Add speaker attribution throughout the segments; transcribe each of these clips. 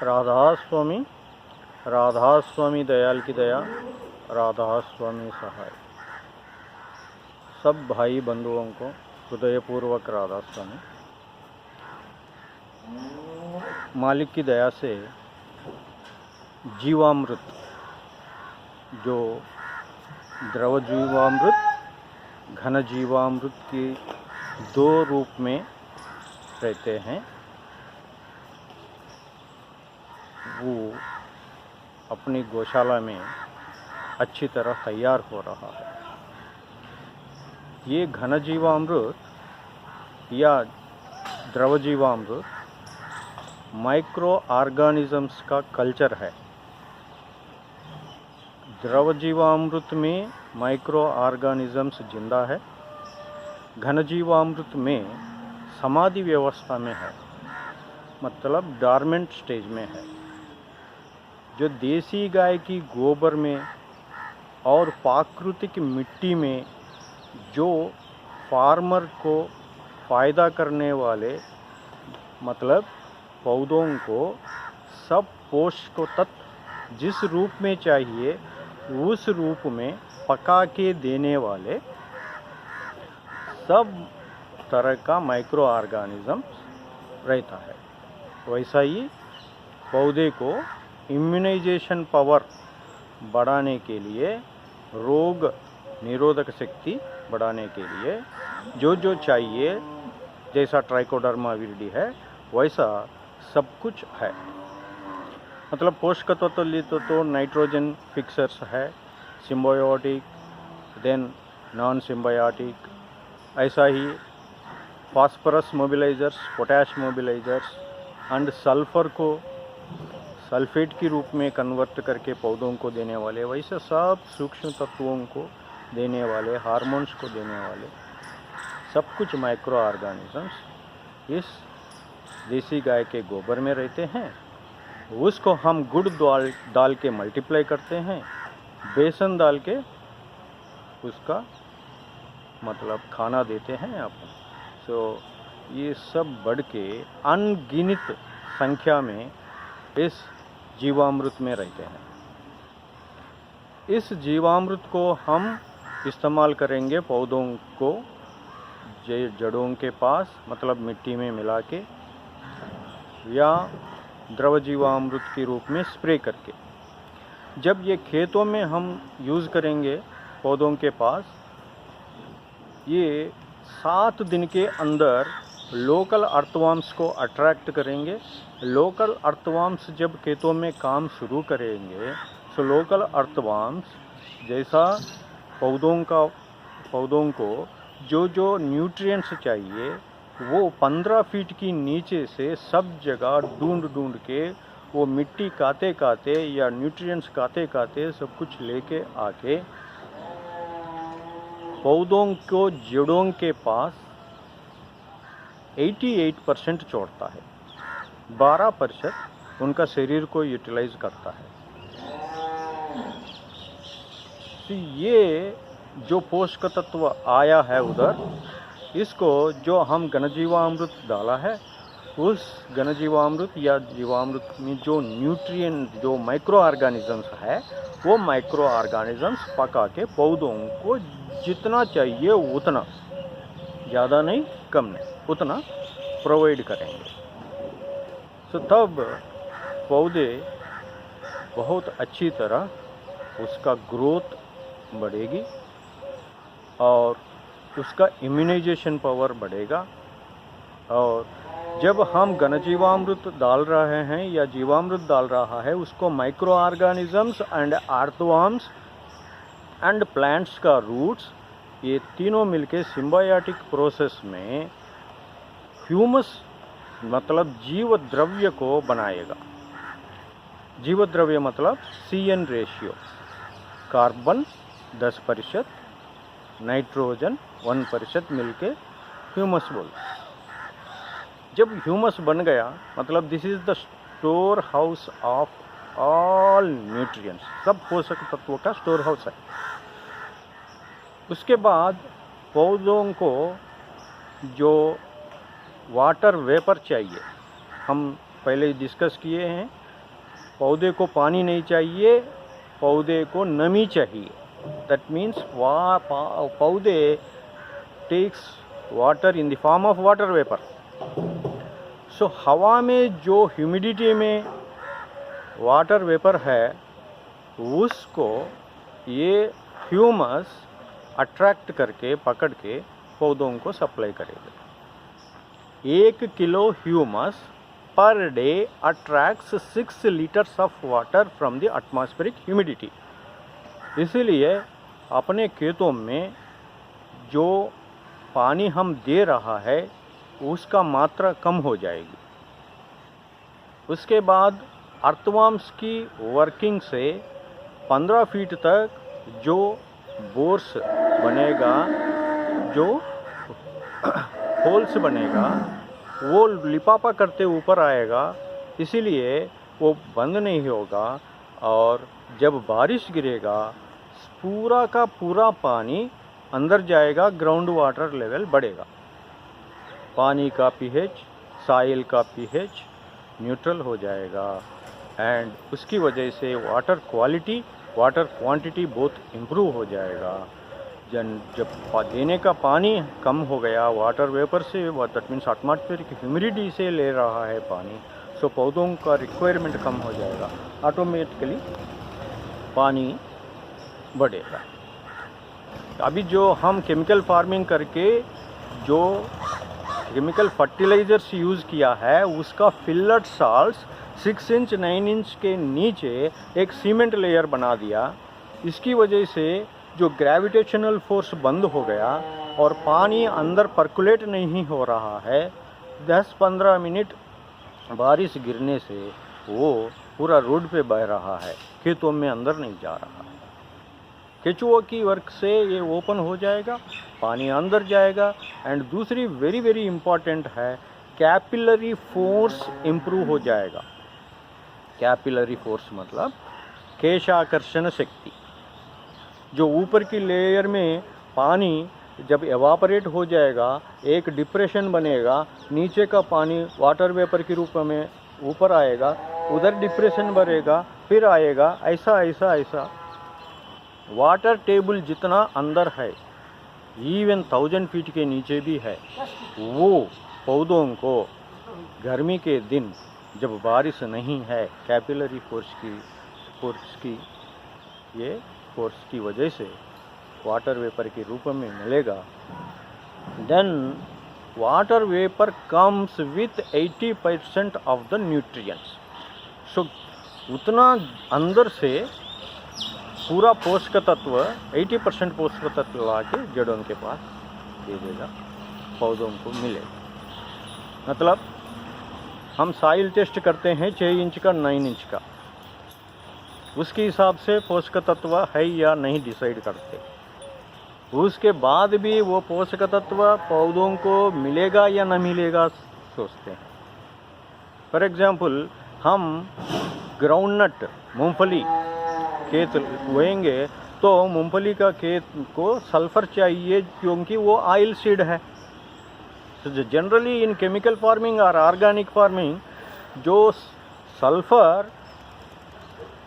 Speaker 1: राधा स्वामी दयाल की दया, राधा स्वामी सहाय। सब भाई बंधुओं को हृदयपूर्वक राधा स्वामी। मालिक की दया से जीवामृत, जो द्रव जीवामृत घन जीवामृत की दो रूप में रहते हैं, वो अपनी गौशाला में अच्छी तरह तैयार हो रहा है। ये घन जीवामृत या द्रव जीवामृत माइक्रो ऑर्गेनिजम्स का कल्चर है। द्रव जीवामृत में माइक्रो ऑर्गेनिजम्स जिंदा है, घन जीवामृत में समाधि व्यवस्था में है, मतलब डॉर्मेंट स्टेज में है। जो देसी गाय की गोबर में और प्राकृतिक मिट्टी में जो फार्मर को फ़ायदा करने वाले, मतलब पौधों को सब पोषक तत्व जिस रूप में चाहिए उस रूप में पका के देने वाले सब तरह का माइक्रो ऑर्गेनिज्म रहता है। वैसा ही पौधे को इम्यूनाइजेशन पावर बढ़ाने के लिए, रोग निरोधक शक्ति बढ़ाने के लिए जो जो चाहिए, जैसा ट्राइकोडर्मा विरिडी है वैसा सब कुछ है। मतलब पोषक तत्व तो नाइट्रोजन फिक्सर्स है, सिम्बायोटिक, देन नॉन सिम्बायोटिक, ऐसा ही फास्फोरस मोबिलाइजर्स, पोटैश मोबिलाइजर्स एंड सल्फर को सल्फेट के रूप में कन्वर्ट करके पौधों को देने वाले, वैसे सब सूक्ष्म तत्वों को देने वाले, हार्मोन्स को देने वाले सब कुछ माइक्रो ऑर्गेनिजम्स इस देसी गाय के गोबर में रहते हैं। उसको हम गुड़ डाल के मल्टीप्लाई करते हैं, बेसन डाल के उसका मतलब खाना देते हैं अपन। सो ये सब बढ़ के अनगिनत संख्या में इस जीवामृत में रहते हैं। इस जीवामृत को हम इस्तेमाल करेंगे पौधों को जड़ों के पास, मतलब मिट्टी में मिला के, या द्रव जीवामृत के रूप में स्प्रे करके। जब ये खेतों में हम यूज़ करेंगे पौधों के पास, ये 7 दिन के अंदर लोकल अर्थवर्म्स को अट्रैक्ट करेंगे। लोकल अर्थवर्म्स जब खेतों में काम शुरू करेंगे तो लोकल अर्थवर्म्स जैसा पौधों को जो जो न्यूट्रिएंट्स चाहिए वो 15 फीट की नीचे से सब जगह ढूंढ के वो मिट्टी काते या न्यूट्रिएंट्स काते सब कुछ लेके आके पौधों को जड़ों के पास 88% छोड़ता है, 12% उनका शरीर को यूटिलाइज करता है। तो ये जो पोषक तत्व आया है उधर, इसको जो हम घनजीवामृत डाला है, उस घनजीवामृत या जीवामृत में जो न्यूट्रिएंट, जो माइक्रो ऑर्गेनिजम्स है, वो माइक्रो ऑर्गेनिजम्स पका के पौधों को जितना चाहिए उतना, ज़्यादा नहीं कम नहीं, उतना प्रोवाइड करेंगे। तो तब पौधे बहुत अच्छी तरह उसका ग्रोथ बढ़ेगी और उसका इम्यूनाइजेशन पावर बढ़ेगा। और जब हम घनजीवामृत डाल रहे हैं या जीवामृत डाल रहा है, उसको micro organisms and earthworms and plants का रूट्स, ये तीनों मिलके सिम्बायोटिक प्रोसेस में ह्यूमस, मतलब जीव द्रव्य को बनाएगा। जीव द्रव्य मतलब CN रेशियो, कार्बन 10%, नाइट्रोजन 1% मिलके ह्यूमस बोलते। जब ह्यूमस बन गया, मतलब this is the store house of all nutrients, सब पोषक तत्वों का स्टोर हाउस है। उसके बाद पौधों को जो वाटर वेपर चाहिए, हम पहले डिस्कस किए हैं, पौधे को पानी नहीं चाहिए, पौधे को नमी चाहिए। दैट मीन्स पौधे takes water in the form of water vapour. So हवा में जो ह्यूमिडिटी में वाटर वेपर है उसको ये ह्यूमस अट्रैक्ट करके पकड़ के पौधों को सप्लाई करेगा। 1 kilo humus per day attracts 6 litres of water from the atmospheric humidity. इसीलिए अपने खेतों में जो पानी हम दे रहा है उसका मात्रा कम हो जाएगी। उसके बाद अर्थवर्म्स की वर्किंग से 15 फीट तक जो बोर्स बनेगा, जो होल्स बनेगा, वो लिपापा करते ऊपर आएगा, इसीलिए वो बंद नहीं होगा। और जब बारिश गिरेगा पूरा का पूरा पानी अंदर जाएगा, ग्राउंड वाटर लेवल बढ़ेगा, पानी का पीएच, साइल का पीएच न्यूट्रल हो जाएगा एंड उसकी वजह से वाटर क्वालिटी, वाटर क्वांटिटी बहुत इम्प्रूव हो जाएगा। जब देने का पानी कम हो गया वाटर वेपर से, दैट मीन्स एटमॉस्फेरिक ह्यूमिडिटी से ले रहा है पानी, सो पौधों का रिक्वायरमेंट कम हो जाएगा, ऑटोमेटिकली पानी बढ़ेगा। अभी जो हम केमिकल फार्मिंग करके जो केमिकल फर्टिलाइजर्स यूज़ किया है उसका फिल्लर साल्ट्स 6 इंच 9 इंच के नीचे एक सीमेंट लेयर बना दिया। इसकी वजह से जो ग्रेविटेशनल फोर्स बंद हो गया और पानी अंदर पर्कुलेट नहीं हो रहा है। 10-15 मिनट बारिश गिरने से वो पूरा रोड पे बह रहा है, खेतों में अंदर नहीं जा रहा है। केचुओं की वर्क से ये ओपन हो जाएगा, पानी अंदर जाएगा। एंड दूसरी वेरी वेरी इम्पॉर्टेंट है, कैपिलरी फोर्स इम्प्रूव हो जाएगा। कैपिलरी फोर्स मतलब केशाकर्षण शक्ति। जो ऊपर की लेयर में पानी जब एवापोरेट हो जाएगा, एक डिप्रेशन बनेगा, नीचे का पानी वाटर वेपर के रूप में ऊपर आएगा, उधर डिप्रेशन बढ़ेगा, फिर आएगा, ऐसा ऐसा ऐसा वाटर टेबल जितना अंदर है, इवन 1000 फीट के नीचे भी है। वो पौधों को गर्मी के दिन जब बारिश नहीं है, कैपिलरी फोर्स की ये फोर्स की वजह से वाटर वेपर के रूप में मिलेगा। Then water vapour comes with 80% of the nutrients. So उतना अंदर से पूरा पोषक तत्व 80% पोषक तत्व ला के जड़ों के पास दे देगा, पौधों को मिलेगा। मतलब हम साइल टेस्ट करते हैं 6 इंच का 9 इंच का, उसके हिसाब से पोषक तत्व है या नहीं डिसाइड करते। उसके बाद भी वो पोषक तत्व पौधों को मिलेगा या न मिलेगा सोचते हैं। फॉर एग्जाम्पल हम ग्राउंडनट मूंगफली खेत बोएंगे तो मूंगफली का खेत को सल्फर चाहिए क्योंकि वो ऑयल सीड है। तो जनरली इन केमिकल फार्मिंग और ऑर्गेनिक फार्मिंग जो सल्फर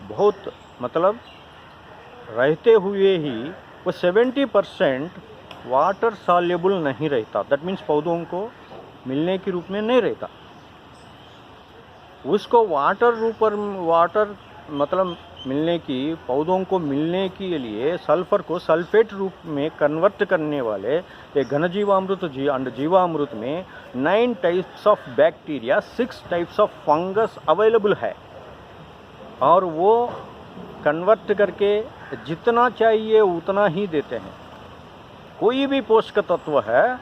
Speaker 1: बहुत मतलब रहते हुए ही वो 70% वाटर सॉल्युबल नहीं रहता। दैट मीन्स पौधों को मिलने के रूप में नहीं रहता। उसको वाटर मतलब मिलने की, पौधों को मिलने के लिए सल्फर को सल्फेट रूप में कन्वर्ट करने वाले एक घनजीवामृत एंड जीवामृत में 9 types of bacteria, 6 types of fungus available है। और वो कन्वर्ट करके जितना चाहिए उतना ही देते हैं। कोई भी पोषक तत्व है,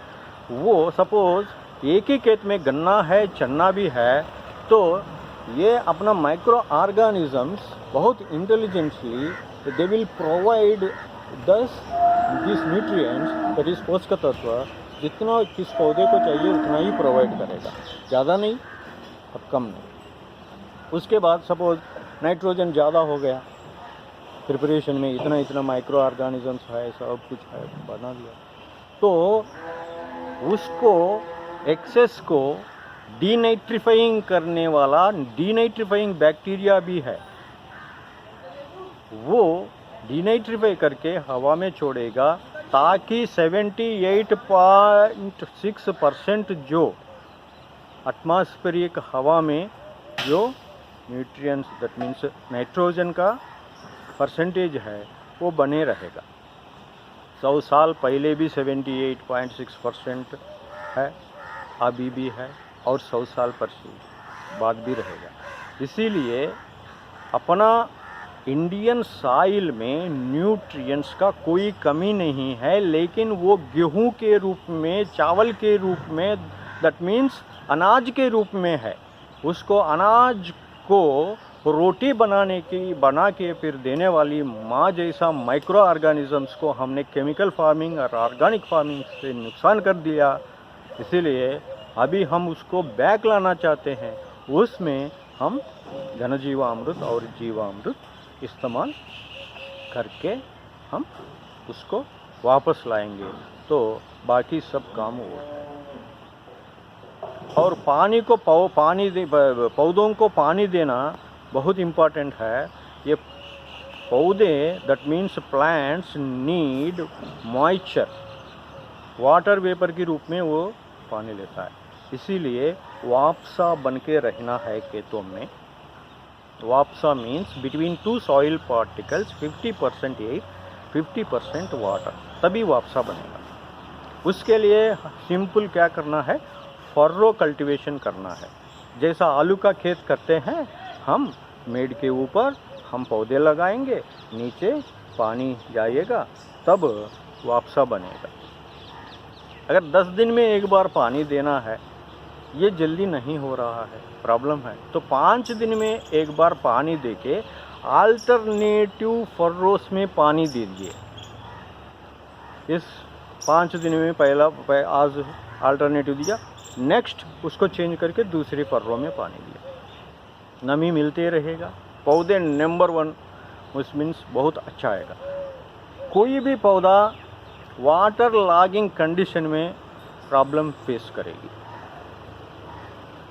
Speaker 1: वो सपोज एक ही खेत में गन्ना है, चना भी है, तो ये अपना माइक्रो ऑर्गेनिजम्स बहुत intelligently they will provide this nutrients, that is पोषक तत्व, जितना किस पौधे को चाहिए उतना ही प्रोवाइड करेगा, ज़्यादा नहीं और कम नहीं। उसके बाद सपोज नाइट्रोजन ज़्यादा हो गया, प्रिपरेशन में इतना माइक्रो ऑर्गेनिजम्स है, सब कुछ है, बना दिया, तो उसको एक्सेस को डीनाइट्रीफाइंग करने वाला डीनाइट्रीफाइंग बैक्टीरिया भी है, वो डीनाइट्रीफाई करके हवा में छोड़ेगा ताकि 78.6% जो एटमॉस्फेरिक हवा में जो न्यूट्रिएंट्स दैट मीन्स नाइट्रोजन का परसेंटेज है वो बने रहेगा। 100 साल पहले भी 78.6% है, अभी भी है और 100 साल पर बाद भी रहेगा। इसीलिए अपना इंडियन सॉइल में न्यूट्रिएंट्स का कोई कमी नहीं है, लेकिन वो गेहूं के रूप में, चावल के रूप में, दैट मीन्स अनाज के रूप में है। उसको अनाज को रोटी बना के फिर देने वाली माँ जैसा माइक्रो ऑर्गेनिजम्स को हमने केमिकल फार्मिंग और ऑर्गेनिक फार्मिंग से नुकसान कर दिया। इसीलिए अभी हम उसको बैक लाना चाहते हैं, उसमें हम घनजीवामृत और जीवामृत इस्तेमाल करके हम उसको वापस लाएंगे तो बाकी सब काम हो जाएगा। और पानी को पौधों को पानी देना बहुत इम्पोर्टेंट है। ये पौधे that means plants need moisture, water vapour के रूप में वो पानी लेता है। इसीलिए वापसा बन के रहना है खेतों में। वापसा means between two soil particles 50% air 50% water, तभी वापसा बनेगा। उसके लिए सिंपल क्या करना है, फर्रो कल्टीवेशन करना है। जैसा आलू का खेत करते हैं हम, मेड के ऊपर हम पौधे लगाएंगे, नीचे पानी जाएगा, तब वापसा बनेगा। अगर 10 दिन में एक बार पानी देना है, ये जल्दी नहीं हो रहा है, प्रॉब्लम है, तो 5 दिन में एक बार पानी देके अल्टरनेटिव फर्रोस में पानी दीजिए। इस 5 दिन में पहला आज अल्टरनेटिव दिया, नेक्स्ट उसको चेंज करके दूसरे फर्रो में पानी दिया, नमी मिलते रहेगा, पौधे नंबर 1 उस मीन्स बहुत अच्छा आएगा। कोई भी पौधा वाटर लॉगिंग कंडीशन में प्रॉब्लम फेस करेगी,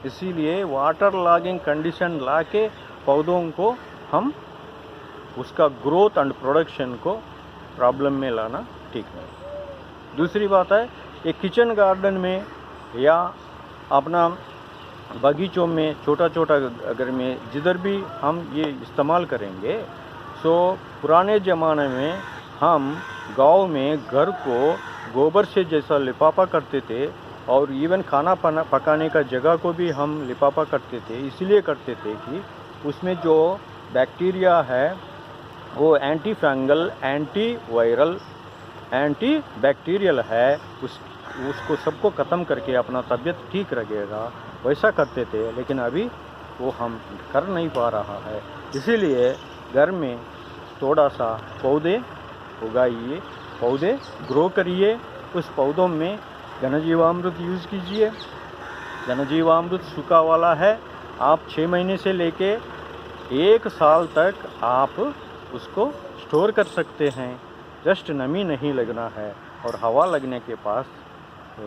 Speaker 1: इसीलिए वाटर लॉगिंग कंडीशन लाके पौधों को हम उसका ग्रोथ एंड प्रोडक्शन को प्रॉब्लम में लाना ठीक नहीं। दूसरी बात है, ये किचन गार्डन में या अपना बगीचों में छोटा छोटा अगर में जिधर भी हम ये इस्तेमाल करेंगे, सो पुराने ज़माने में हम गांव में घर को गोबर से जैसा लिपापा करते थे, और इवन खाना पकाने का जगह को भी हम लिपापा करते थे। इसलिए करते थे कि उसमें जो बैक्टीरिया है वो anti fungal, anti viral, anti bacterial है, उसको सबको ख़त्म करके अपना तबीयत ठीक रखेगा, वैसा करते थे। लेकिन अभी वो हम कर नहीं पा रहा है। इसीलिए घर में थोड़ा सा पौधे उगाइए, पौधे ग्रो करिए, उस पौधों में घनजीवामृत यूज़ कीजिए। घनजीवामृत सूखा वाला है, आप 6 महीने से लेके 1 साल तक आप उसको स्टोर कर सकते हैं। जस्ट नमी नहीं लगना है और हवा लगने के पास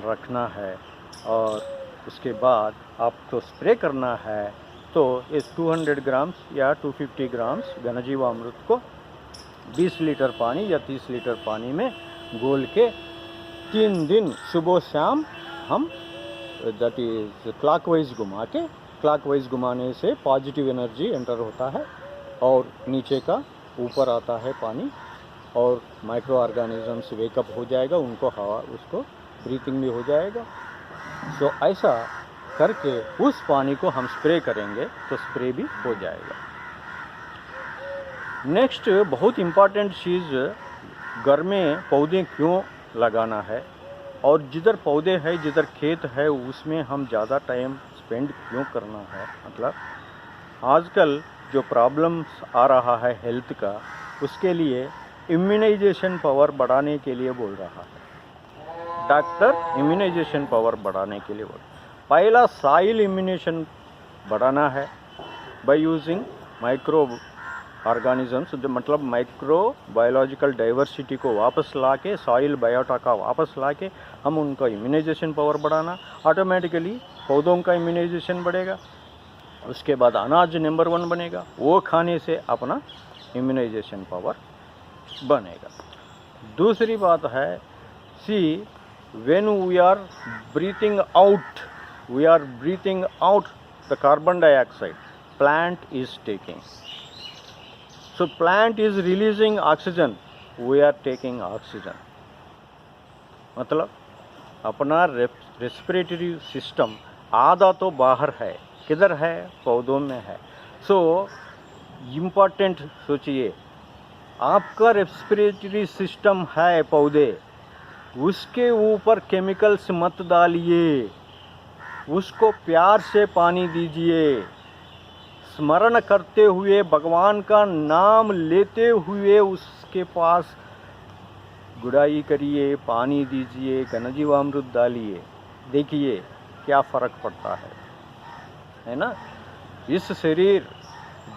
Speaker 1: रखना है, और उसके बाद आपको स्प्रे करना है। तो इस 200 ग्राम्स या 250 ग्राम्स घनजीवामृत को 20 लीटर पानी या 30 लीटर पानी में घोल के 3 दिन सुबह शाम हम दैट इज़ क्लॉकवाइज घुमा के, क्लॉकवाइज घुमाने से पॉजिटिव एनर्जी एंटर होता है और नीचे का ऊपर आता है पानी, और माइक्रो ऑर्गेनिजम्स वेकअप हो जाएगा, उनको हवा, उसको ब्रीथिंग भी हो जाएगा। सो ऐसा करके उस पानी को हम स्प्रे करेंगे तो स्प्रे भी हो जाएगा। नेक्स्ट बहुत इम्पॉर्टेंट चीज़, घर में पौधे क्यों लगाना है, और जिधर पौधे है, जिधर खेत है, उसमें हम ज़्यादा टाइम स्पेंड क्यों करना है। मतलब आजकल जो प्रॉब्लम्स आ रहा है हेल्थ का, उसके लिए इम्यूनाइजेशन पावर बढ़ाने के लिए बोल रहा है डॉक्टर। इम्यूनाइजेशन पावर बढ़ाने के लिए पहला सॉइल इम्यूनेशन बढ़ाना है बाय यूजिंग माइक्रो ऑर्गेनिजम्स, जो मतलब माइक्रो बायोलॉजिकल डाइवर्सिटी को वापस लाके, सॉइल बायोटा का वापस लाके हम उनका इम्यूनाइजेशन पावर बढ़ाना। ऑटोमेटिकली पौधों का इम्यूनाइजेशन बढ़ेगा। उसके बाद अनाज नंबर 1 बनेगा, वो खाने से अपना इम्यूनाइजेशन पावर बनेगा। दूसरी बात है, see when we are breathing out the carbon dioxide, plant is taking, so plant is releasing oxygen, we are taking oxygen. मतलब अपना रेस्पिरेटरी सिस्टम आधा तो बाहर है, किधर है? पौधों में है। सो इम्पॉर्टेंट सोचिए, आपका रेस्पिरेटरी सिस्टम है पौधे, उसके ऊपर केमिकल्स मत डालिए, उसको प्यार से पानी दीजिए, स्मरण करते हुए, भगवान का नाम लेते हुए उसके पास गुड़ाई करिए, पानी दीजिए, घनजीवामृत डालिए, देखिए क्या फ़र्क पड़ता है ना। इस शरीर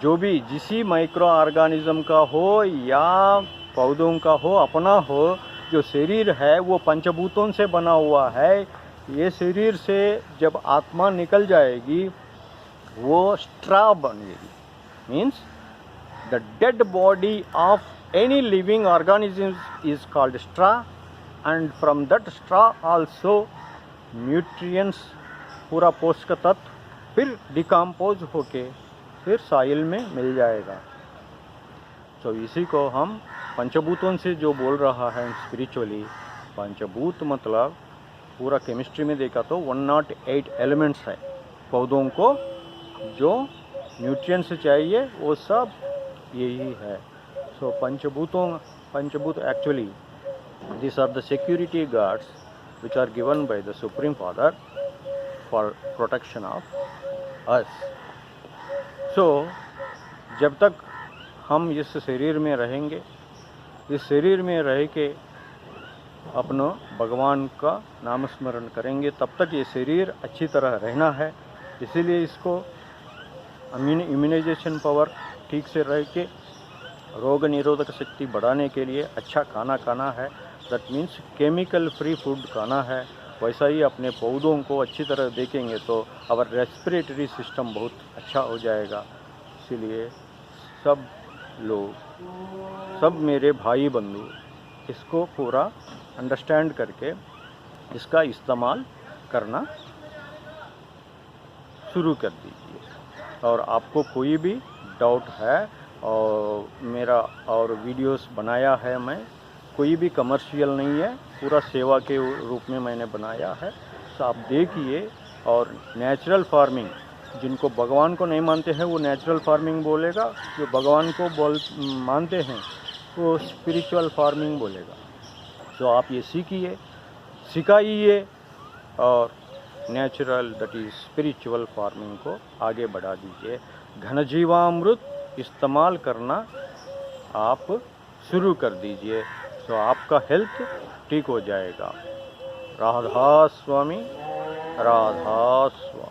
Speaker 1: जो भी जिसी माइक्रो ऑर्गेनिज्म का हो या पौधों का हो, अपना हो, जो शरीर है वो पंचभूतों से बना हुआ है। ये शरीर से जब आत्मा निकल जाएगी वो स्ट्रा बनेगी, means the dead body of any living organism is called straw, and from that straw also nutrients, पूरा पोषक तत्व फिर डिकम्पोज होके फिर सॉइल में मिल जाएगा। तो इसी को हम पंचभूतों से जो बोल रहा है स्पिरिचुअली, पंचभूत मतलब पूरा केमिस्ट्री में देखा तो 108 एलिमेंट्स है। पौधों को जो न्यूट्रिएंट्स चाहिए वो सब यही है। So Panchabhut actually, these are the security guards which are given by the Supreme Father for protection of us. So जब तक हम इस शरीर में रहेंगे, इस शरीर में रह के अपना भगवान का नाम स्मरण करेंगे, तब तक ये शरीर अच्छी तरह रहना है। इसीलिए इसको इम्यूनाइजेशन पावर ठीक से रह के रोग निरोधक शक्ति बढ़ाने के लिए अच्छा खाना खाना है, that means chemical free food खाना है। वैसा ही अपने पौधों को अच्छी तरह देखेंगे तो अवर रेस्पिरेटरी सिस्टम बहुत अच्छा हो जाएगा। इसीलिए सब लोग, सब मेरे भाई बंधु इसको पूरा अंडरस्टैंड करके इसका इस्तेमाल करना शुरू कर दीजिए। और आपको कोई भी डाउट है और मेरा और वीडियोस बनाया है मैं, कोई भी कमर्शियल नहीं है, पूरा सेवा के रूप में मैंने बनाया है। तो आप देखिए। और नेचुरल फार्मिंग, जिनको भगवान को नहीं मानते हैं वो नेचुरल फार्मिंग बोलेगा, जो भगवान को मानते हैं वो स्पिरिचुअल फार्मिंग बोलेगा। तो आप ये सीखिए, सिखाइए और natural that is spiritual farming को आगे बढ़ा दीजिए। घनजीवामृत इस्तेमाल करना आप शुरू कर दीजिए, तो आपका हेल्थ ठीक हो जाएगा। राधा स्वामी, राधा स्वामी।